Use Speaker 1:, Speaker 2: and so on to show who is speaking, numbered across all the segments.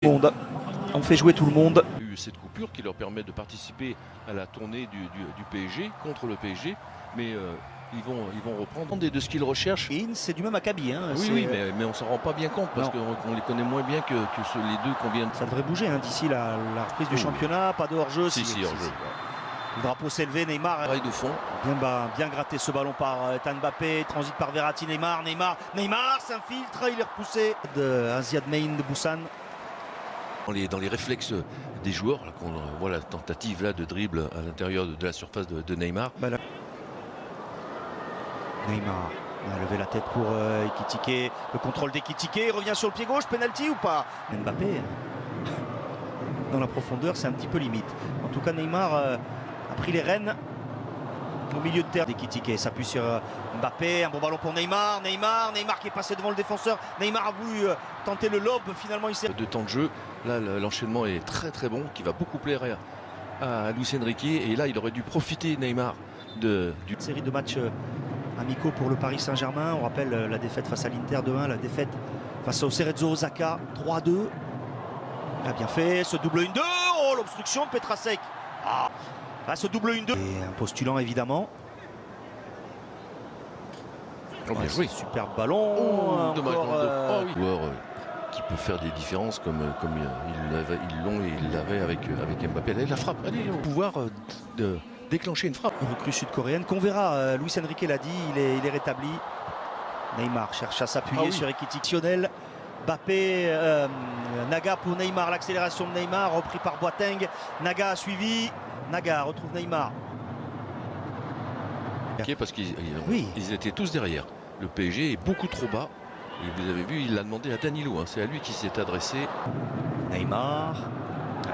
Speaker 1: On fait jouer tout le monde.
Speaker 2: Il y a eu cette coupure qui leur permet de participer à la tournée du PSG contre le PSG, mais ils vont reprendre de ce qu'ils recherchent.
Speaker 1: C'est du même acabit. Hein.
Speaker 2: Oui, mais on ne s'en rend pas bien compte parce qu'on les connaît moins bien que les deux qu'on vient de...
Speaker 1: Ça devrait bouger d'ici la reprise du championnat, pas de hors-jeu.
Speaker 2: Si, hors-jeu.
Speaker 1: Le drapeau s'est levé, Neymar.
Speaker 2: Travail de fond.
Speaker 1: Bien gratté ce ballon par Mbappé, transite par Verratti, Neymar s'infiltre, il est repoussé. Un Ziad Maïn de Busan.
Speaker 2: Dans les réflexes des joueurs, là, qu'on voit la tentative là, de dribble à l'intérieur de la surface de Neymar.
Speaker 1: Neymar a levé la tête pour Ekitike. Le contrôle d'Ekitike, il revient sur le pied gauche, penalty ou pas? Mbappé, dans la profondeur, c'est un petit peu limite. En tout cas, Neymar a pris les rênes au milieu de terre d'Ekitike. S'appuie sur Mbappé, un bon ballon pour Neymar qui est passé devant le défenseur. Neymar a voulu tenter le lob, finalement il s'est...
Speaker 2: De temps de jeu, là l'enchaînement est très bon, qui va beaucoup plaire à Luis Enrique, et là il aurait dû profiter Neymar d'une
Speaker 1: série de matchs amicaux pour le Paris Saint-Germain. On rappelle la défaite face à l'Inter 2-1, la défaite face au Cerezo Osaka 3-2. Il a bien fait ce double 1-2. Oh, l'obstruction de Petrasek. Ce double 1-2. Et un postulant évidemment. Superbe ballon.
Speaker 2: Joueur qui peut faire des différences comme il l'avait avec Mbappé. Allez, la frappe, allez, on va pouvoir déclencher une frappe.
Speaker 1: Recrue sud-coréenne qu'on verra, Luis Enrique l'a dit, il est rétabli. Neymar cherche à s'appuyer sur Ekitike. Mbappé, Naga pour Neymar, l'accélération de Neymar, repris par Boateng. Naga a suivi, Naga retrouve Neymar.
Speaker 2: Parce qu'ils étaient tous derrière. Le PSG est beaucoup trop bas. Et vous avez vu, il l'a demandé à Danilo. C'est à lui qui s'est adressé.
Speaker 1: Neymar.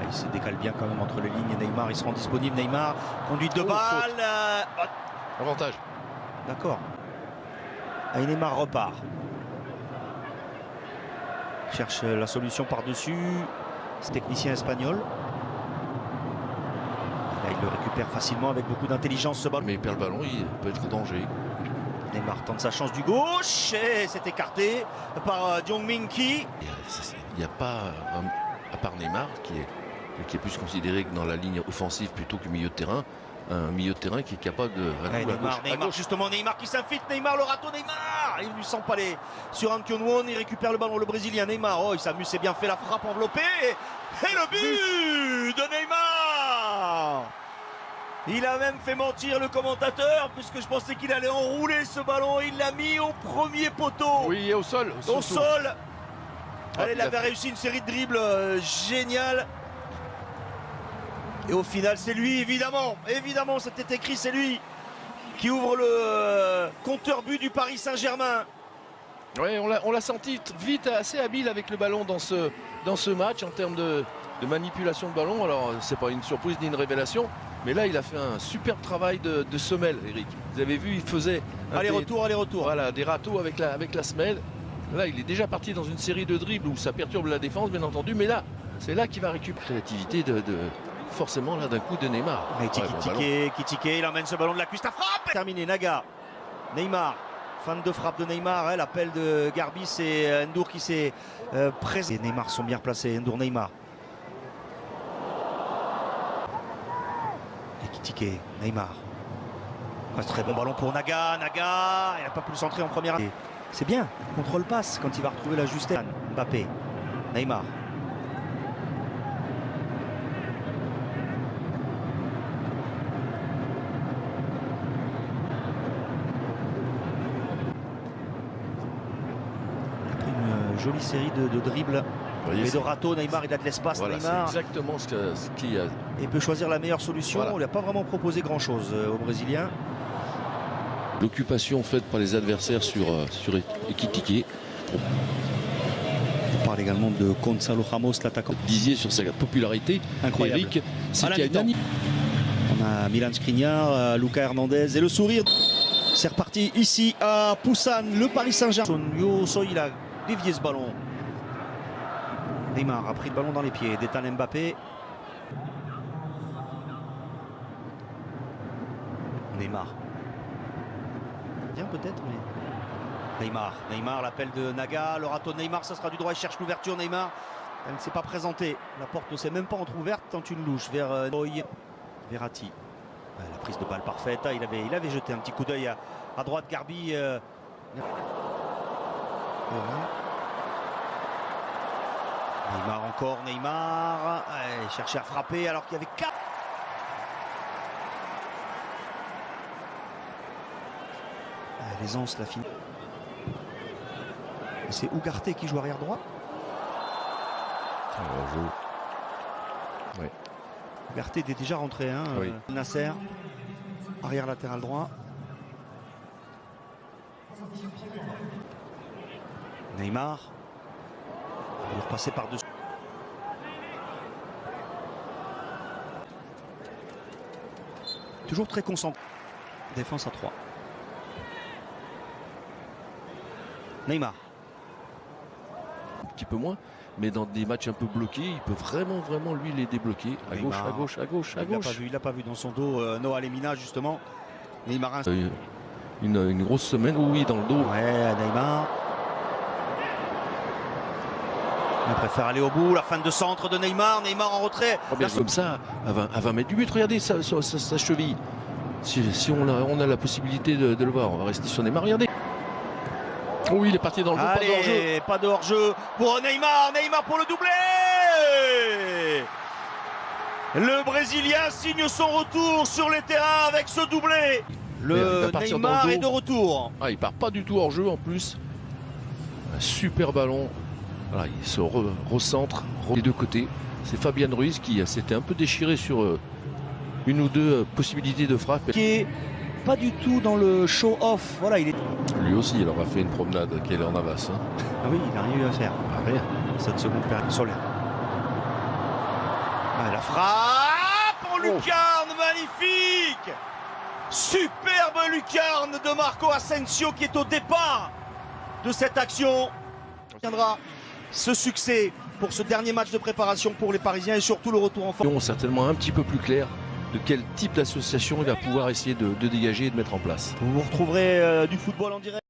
Speaker 1: Il se décale bien quand même entre les lignes. Neymar, il se rend disponible. Neymar, conduite de balle.
Speaker 2: Avantage.
Speaker 1: D'accord. Et Neymar repart. Cherche la solution par-dessus. Ce technicien espagnol. Là, il le récupère facilement avec beaucoup d'intelligence ce ballon.
Speaker 2: Mais il perd le ballon, il peut être en danger.
Speaker 1: Neymar tente sa chance du gauche et c'est écarté par Jong-min Ki.
Speaker 2: Il n'y a pas, à part Neymar, qui est plus considéré que dans la ligne offensive plutôt que milieu de terrain, un milieu de terrain qui est capable de...
Speaker 1: Neymar, justement, Neymar qui s'infiltre, Neymar, le râteau, Neymar. Il lui sent pas les... Sur un Kyonwon, il récupère le ballon, le Brésilien, Neymar. Il s'amuse, c'est bien fait, la frappe enveloppée. Et le but de Neymar. Il a même fait mentir le commentateur, puisque je pensais qu'il allait enrouler ce ballon. Il l'a mis au premier poteau.
Speaker 2: Oui, et au sol.
Speaker 1: Au sol. Il avait réussi une série de dribbles géniale. Et au final, c'est lui, évidemment, c'était écrit, c'est lui qui ouvre le compteur but du Paris Saint-Germain.
Speaker 2: Oui, on l'a senti vite, assez habile avec le ballon dans ce match en termes de manipulation de ballon. Alors, c'est pas une surprise ni une révélation, mais là, il a fait un superbe travail de semelle, Eric. Vous avez vu, il faisait
Speaker 1: aller-retour.
Speaker 2: Voilà, des râteaux avec la semelle. Là, il est déjà parti dans une série de dribbles où ça perturbe la défense, bien entendu, mais là, c'est là qu'il va récupérer l'activité forcément là d'un coup de Neymar.
Speaker 1: Ekitike, il emmène ce ballon de la cuisse, la frappe. Terminé, Naga, Neymar, fin de frappe de Neymar, l'appel de Garbis et Ndour qui s'est présenté. Neymar sont bien placés, Ndour, Neymar. Ekitike, Neymar. Très bon ballon pour Naga, il n'a pas pu le centrer en première. C'est bien, contrôle passe quand il va retrouver la justesse. Mbappé, Neymar. Jolie série de dribbles et de râteaux. Neymar, il a de l'espace.
Speaker 2: Voilà,
Speaker 1: Neymar,
Speaker 2: c'est exactement ce qu'il a.
Speaker 1: Il peut choisir la meilleure solution.
Speaker 2: Voilà.
Speaker 1: On lui a pas vraiment proposé grand chose aux Brésiliens.
Speaker 2: L'occupation faite par les adversaires sur Ekitike.
Speaker 1: On parle également de Gonzalo Ramos, l'attaquant.
Speaker 2: Disiez sur sa popularité.
Speaker 1: Incroyable.
Speaker 2: Eric, c'est qu'il y a
Speaker 1: on a Milan Skriniar, Lucas Hernandez et le sourire. C'est reparti ici à Busan, le Paris Saint-Germain. Il a dévié ce ballon. Neymar a pris le ballon dans les pieds, détale Mbappé. Neymar. Bien peut-être, mais... Neymar, l'appel de Naga, le râteau de Neymar, ça sera du droit, il cherche l'ouverture, Neymar. Elle ne s'est pas présentée. La porte ne s'est même pas entrouverte tant une louche vers Verratti. La prise de balle parfaite. Il avait jeté un petit coup d'œil à droite. Garbi. Neymar encore. Neymar. Il cherchait à frapper alors qu'il y avait 4. L'aisance, la finit. C'est Ugarte qui joue arrière droit.
Speaker 2: Oui.
Speaker 1: Ugarte était déjà rentré.
Speaker 2: Oui.
Speaker 1: Nasser, arrière latéral droit. Neymar. Il va repasser par-dessus. Toujours très concentré. Défense à 3. Neymar.
Speaker 2: Un petit peu moins, mais dans des matchs un peu bloqués, il peut vraiment lui les débloquer. À
Speaker 1: Neymar.
Speaker 2: gauche, à gauche, à gauche, à gauche.
Speaker 1: Il l'a pas vu dans son dos. Noah Lemina justement. Neymar.
Speaker 2: Une grosse semaine, oui, dans le dos.
Speaker 1: Ouais, Neymar. Il préfère aller au bout. La fin de centre de Neymar. Neymar en retrait.
Speaker 2: Oh, bien, comme ça, à 20 mètres du but, regardez sa cheville. Si on a la possibilité de le voir, on va rester sur Neymar, regardez. Oh oui, il est parti dans le dos,
Speaker 1: allez,
Speaker 2: pas de hors-jeu.
Speaker 1: Pas de hors-jeu pour Neymar. Neymar pour le doublé. Le Brésilien signe son retour sur les terrains avec ce doublé. Le Neymar est de retour.
Speaker 2: Ah, il part pas du tout hors-jeu en plus. Un super ballon. Voilà, il se recentre des deux côtés. C'est Fabian Ruiz qui s'était un peu déchiré sur une ou deux possibilités de frappe.
Speaker 1: Qui est pas du tout dans le show-off. Voilà, il est.
Speaker 2: Lui aussi, il aura fait une promenade qui est en avance. Hein.
Speaker 1: Ah oui, il n'a rien eu à faire.
Speaker 2: Ah, rien.
Speaker 1: Cette seconde période. Solaire. Ah, la frappe pour lucarne, magnifique. Superbe lucarne de Marco Asensio qui est au départ de cette action. Viendra ce succès pour ce dernier match de préparation pour les Parisiens et surtout le retour en forme.
Speaker 2: Certainement un petit peu plus clair de quel type d'association il va pouvoir essayer de dégager et de mettre en place.
Speaker 1: Vous retrouverez du football en direct.